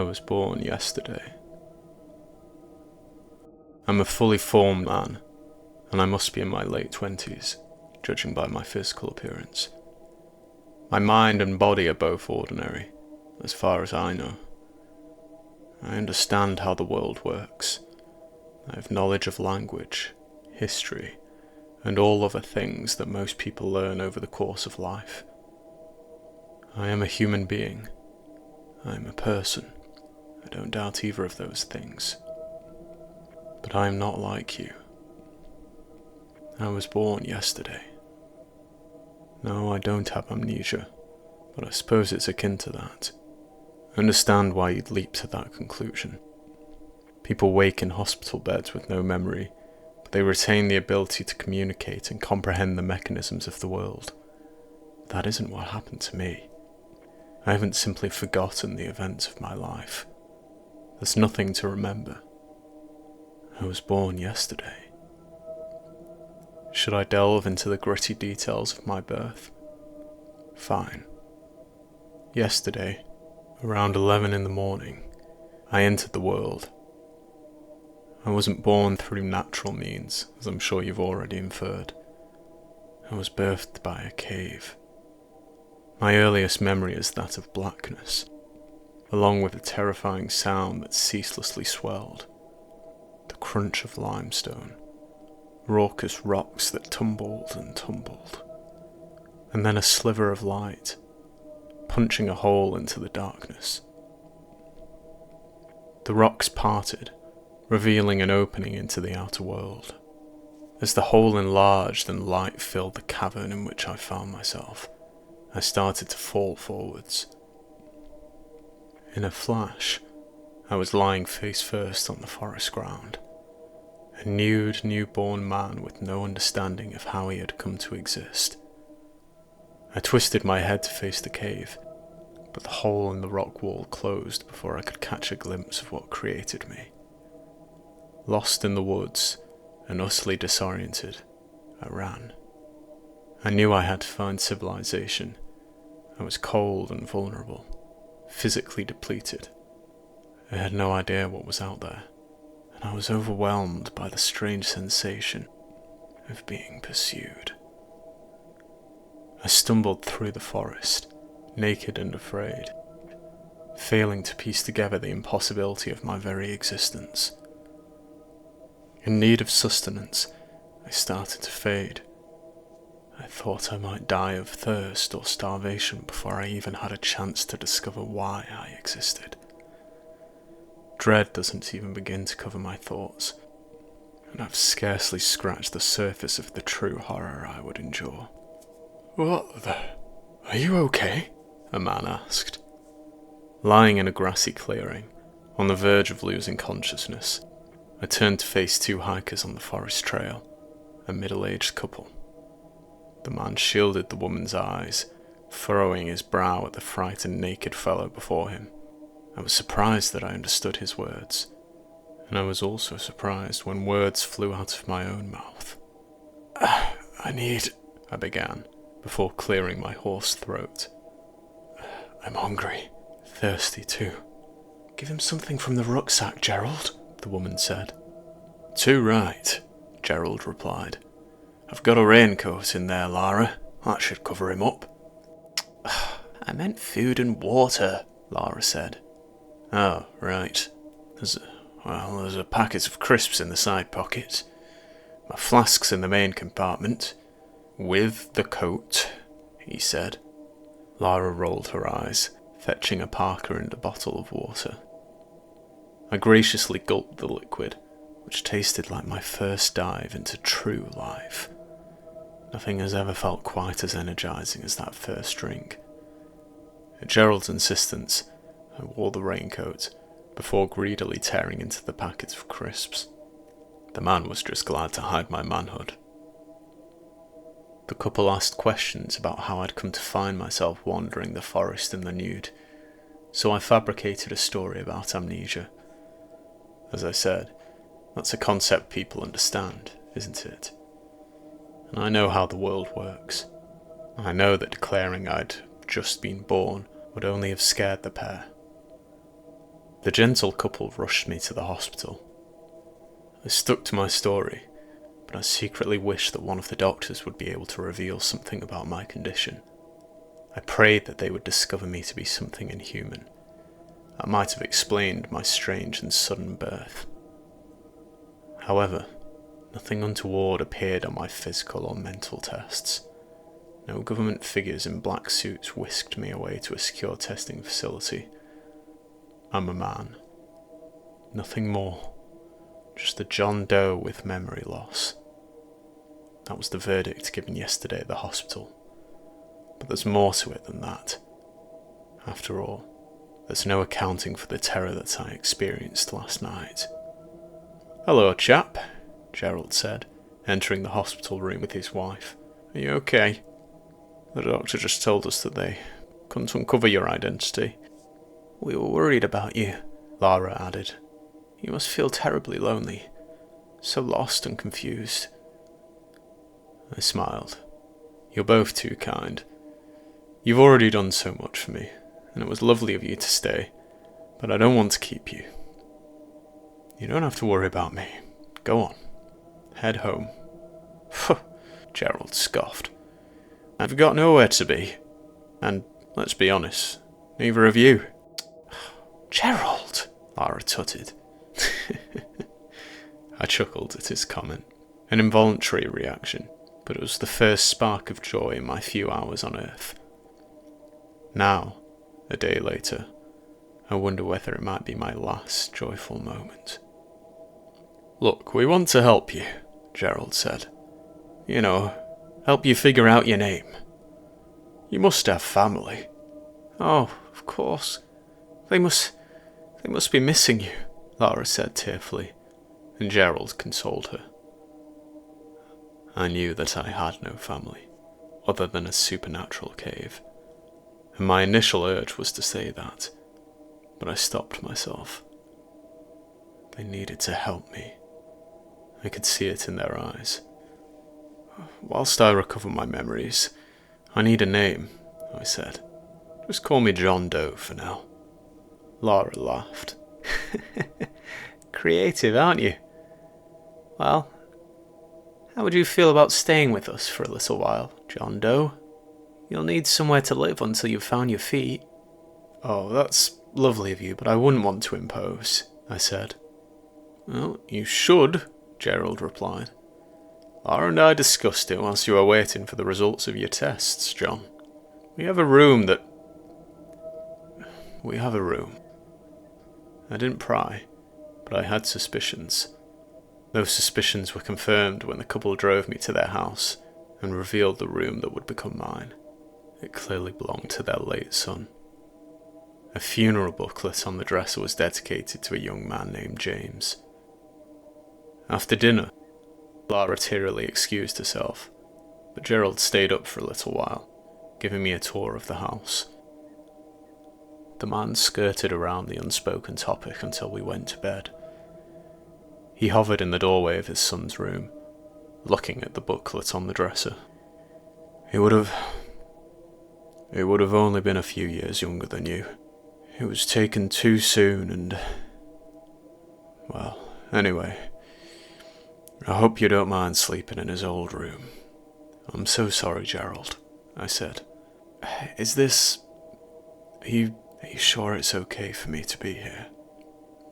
I was born yesterday. I'm a fully formed man, and I must be in my late 20s, judging by my physical appearance. My mind and body are both ordinary, as far as I know. I understand how the world works. I have knowledge of language, history, and all other things that most people learn over the course of life. I am a human being. I am a person. I don't doubt either of those things. But I am not like you. I was born yesterday. No, I don't have amnesia, but I suppose it's akin to that. I understand why you'd leap to that conclusion. People wake in hospital beds with no memory, but they retain the ability to communicate and comprehend the mechanisms of the world. That isn't what happened to me. I haven't simply forgotten the events of my life. There's nothing to remember. I was born yesterday. Should I delve into the gritty details of my birth? Fine. Yesterday, around 11 in the morning, I entered the world. I wasn't born through natural means, as I'm sure you've already inferred. I was birthed by a cave. My earliest memory is that of blackness, along with a terrifying sound that ceaselessly swelled. The crunch of limestone, raucous rocks that tumbled and tumbled, and then a sliver of light, punching a hole into the darkness. The rocks parted, revealing an opening into the outer world. As the hole enlarged and light filled the cavern in which I found myself, I started to fall forwards. In a flash, I was lying face first on the forest ground, a nude, newborn man with no understanding of how he had come to exist. I twisted my head to face the cave, but the hole in the rock wall closed before I could catch a glimpse of what created me. Lost in the woods and utterly disoriented, I ran. I knew I had to find civilization. I was cold and vulnerable, physically depleted. I had no idea what was out there, and I was overwhelmed by the strange sensation of being pursued. I stumbled through the forest, naked and afraid, failing to piece together the impossibility of my very existence. In need of sustenance, I started to fade. I thought I might die of thirst or starvation before I even had a chance to discover why I existed. Dread doesn't even begin to cover my thoughts, and I've scarcely scratched the surface of the true horror I would endure. "What the? Are you okay?" a man asked. Lying in a grassy clearing, on the verge of losing consciousness, I turned to face two hikers on the forest trail, a middle-aged couple. The man shielded the woman's eyes, furrowing his brow at the frightened naked fellow before him. I was surprised that I understood his words, and I was also surprised when words flew out of my own mouth. I began, before clearing my hoarse throat. "I'm hungry, thirsty too." "Give him something from the rucksack, Gerald," the woman said. "Too right," Gerald replied. "I've got a raincoat in there, Lara. That should cover him up." "I meant food and water," Lara said. "Oh, right. There's a packet of crisps in the side pocket. My flask's in the main compartment. With the coat," he said. Lara rolled her eyes, fetching a parka and a bottle of water. I graciously gulped the liquid, which tasted like my first dive into true life. Nothing has ever felt quite as energizing as that first drink. At Gerald's insistence, I wore the raincoat, before greedily tearing into the packet of crisps. The man was just glad to hide my manhood. The couple asked questions about how I'd come to find myself wandering the forest in the nude, so I fabricated a story about amnesia. As I said, that's a concept people understand, isn't it? And I know how the world works. I know that declaring I'd just been born would only have scared the pair. The gentle couple rushed me to the hospital. I stuck to my story, but I secretly wished that one of the doctors would be able to reveal something about my condition. I prayed that they would discover me to be something inhuman. That might have explained my strange and sudden birth. However, nothing untoward appeared on my physical or mental tests. No government figures in black suits whisked me away to a secure testing facility. I'm a man. Nothing more. Just a John Doe with memory loss. That was the verdict given yesterday at the hospital. But there's more to it than that. After all, there's no accounting for the terror that I experienced last night. "Hello, chap," Gerald said, entering the hospital room with his wife. "Are you okay? The doctor just told us that they couldn't uncover your identity." "We were worried about you," Lara added. "You must feel terribly lonely, so lost and confused." I smiled. "You're both too kind. You've already done so much for me, and it was lovely of you to stay, but I don't want to keep you." "You don't have to worry about me. Go on. Head home." "Phew," Gerald scoffed. "I've got nowhere to be. And, let's be honest, neither have you." "Gerald," Lara tutted. I chuckled at his comment, an involuntary reaction, but it was the first spark of joy in my few hours on Earth. Now, a day later, I wonder whether it might be my last joyful moment. "Look, we want to help you," Gerald said. "You know, help you figure out your name. You must have family." "Oh, of course. They must be missing you," Lara said tearfully, and Gerald consoled her. I knew that I had no family, other than a supernatural cave, and my initial urge was to say that, but I stopped myself. They needed to help me. I could see it in their eyes. "Whilst I recover my memories, I need a name," I said. "Just call me John Doe for now." Lara laughed. "Creative, aren't you? Well, how would you feel about staying with us for a little while, John Doe? You'll need somewhere to live until you've found your feet." "Oh, that's lovely of you, but I wouldn't want to impose," I said. "Well, you should," Gerald replied. "Lara and I discussed it whilst you were waiting for the results of your tests, John. We have a room. I didn't pry, but I had suspicions. Those suspicions were confirmed when the couple drove me to their house and revealed the room that would become mine. It clearly belonged to their late son. A funeral booklet on the dresser was dedicated to a young man named James. After dinner, Lara tearily excused herself, but Gerald stayed up for a little while, giving me a tour of the house. The man skirted around the unspoken topic until we went to bed. He hovered in the doorway of his son's room, looking at the booklet on the dresser. It would have only been a few years younger than you. It was taken too soon and... Well, anyway, I hope you don't mind sleeping in his old room." "I'm so sorry, Gerald," I said. "Is this... Are you sure it's okay for me to be here?"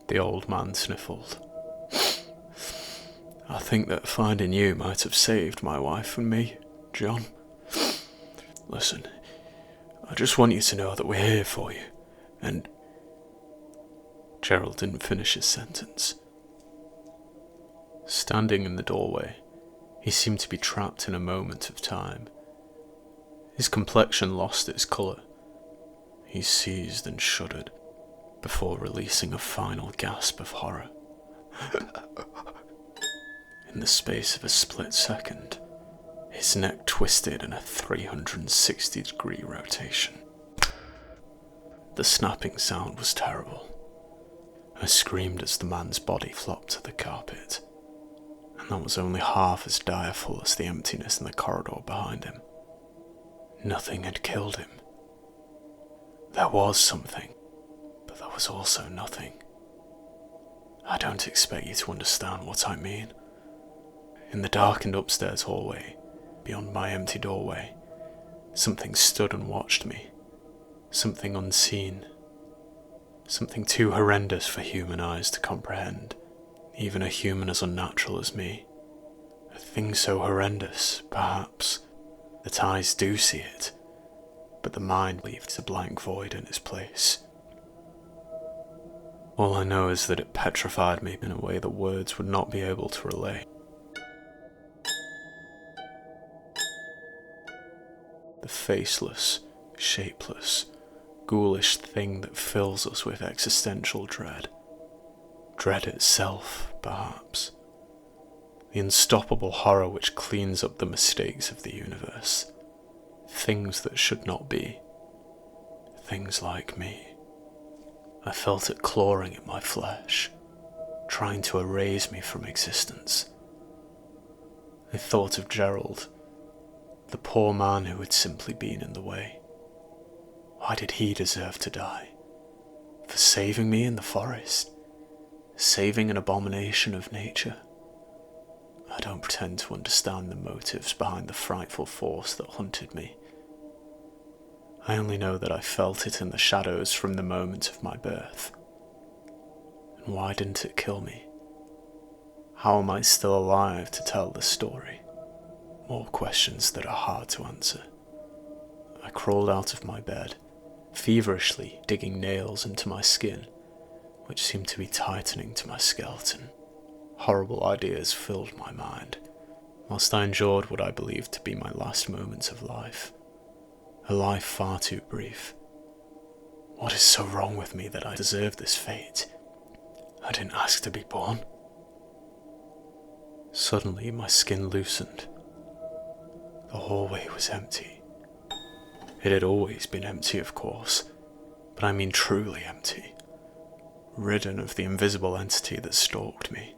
The old man sniffled. "I think that finding you might have saved my wife and me, John. Listen, I just want you to know that we're here for you, and..." Gerald didn't finish his sentence. Standing in the doorway, he seemed to be trapped in a moment of time. His complexion lost its colour. He seized and shuddered, before releasing a final gasp of horror. In the space of a split second, his neck twisted in a 360-degree rotation. The snapping sound was terrible. I screamed as the man's body flopped to the carpet, and that was only half as direful as the emptiness in the corridor behind him. Nothing had killed him. There was something, but there was also nothing. I don't expect you to understand what I mean. In the darkened upstairs hallway, beyond my empty doorway, something stood and watched me. Something unseen. Something too horrendous for human eyes to comprehend, even a human as unnatural as me. A thing so horrendous, perhaps, that eyes do see it, but the mind leaves a blank void in its place. All I know is that it petrified me in a way that words would not be able to relay. The faceless, shapeless, ghoulish thing that fills us with existential dread. Dread itself, perhaps. The unstoppable horror which cleans up the mistakes of the universe. Things that should not be. Things like me. I felt it clawing at my flesh, trying to erase me from existence. I thought of Gerald, the poor man who had simply been in the way. Why did he deserve to die? For saving me in the forest? Saving an abomination of nature? I don't pretend to understand the motives behind the frightful force that hunted me. I only know that I felt it in the shadows from the moment of my birth. And why didn't it kill me? How am I still alive to tell the story? More questions that are hard to answer. I crawled out of my bed, feverishly digging nails into my skin, which seemed to be tightening to my skeleton. Horrible ideas filled my mind, whilst I endured what I believed to be my last moments of life. A life far too brief. What is so wrong with me that I deserve this fate? I didn't ask to be born. Suddenly my skin loosened. The hallway was empty. It had always been empty, of course, but I mean truly empty. Ridden of the invisible entity that stalked me.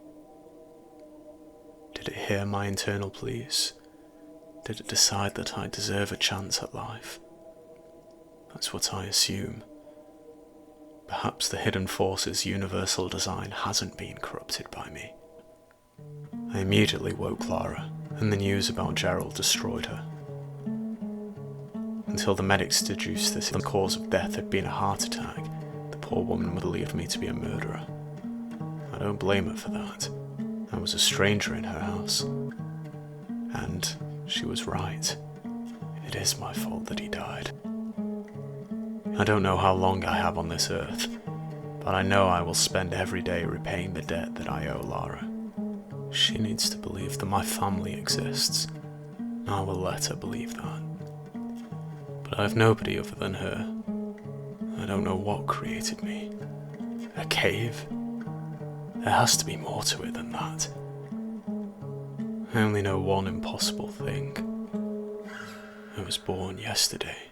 Did it hear my internal pleas? Did it decide that I deserve a chance at life? That's what I assume. Perhaps the hidden force's universal design hasn't been corrupted by me. I immediately woke Lara, and the news about Gerald destroyed her. Until the medics deduced that the cause of death had been a heart attack, the poor woman believed me to be a murderer. I don't blame her for that. I was a stranger in her house. And she was right. It is my fault that he died. I don't know how long I have on this earth, but I know I will spend every day repaying the debt that I owe Lara. She needs to believe that my family exists. I will let her believe that. But I have nobody other than her. I don't know what created me. A cave? There has to be more to it than that. I only know one impossible thing. I was born yesterday.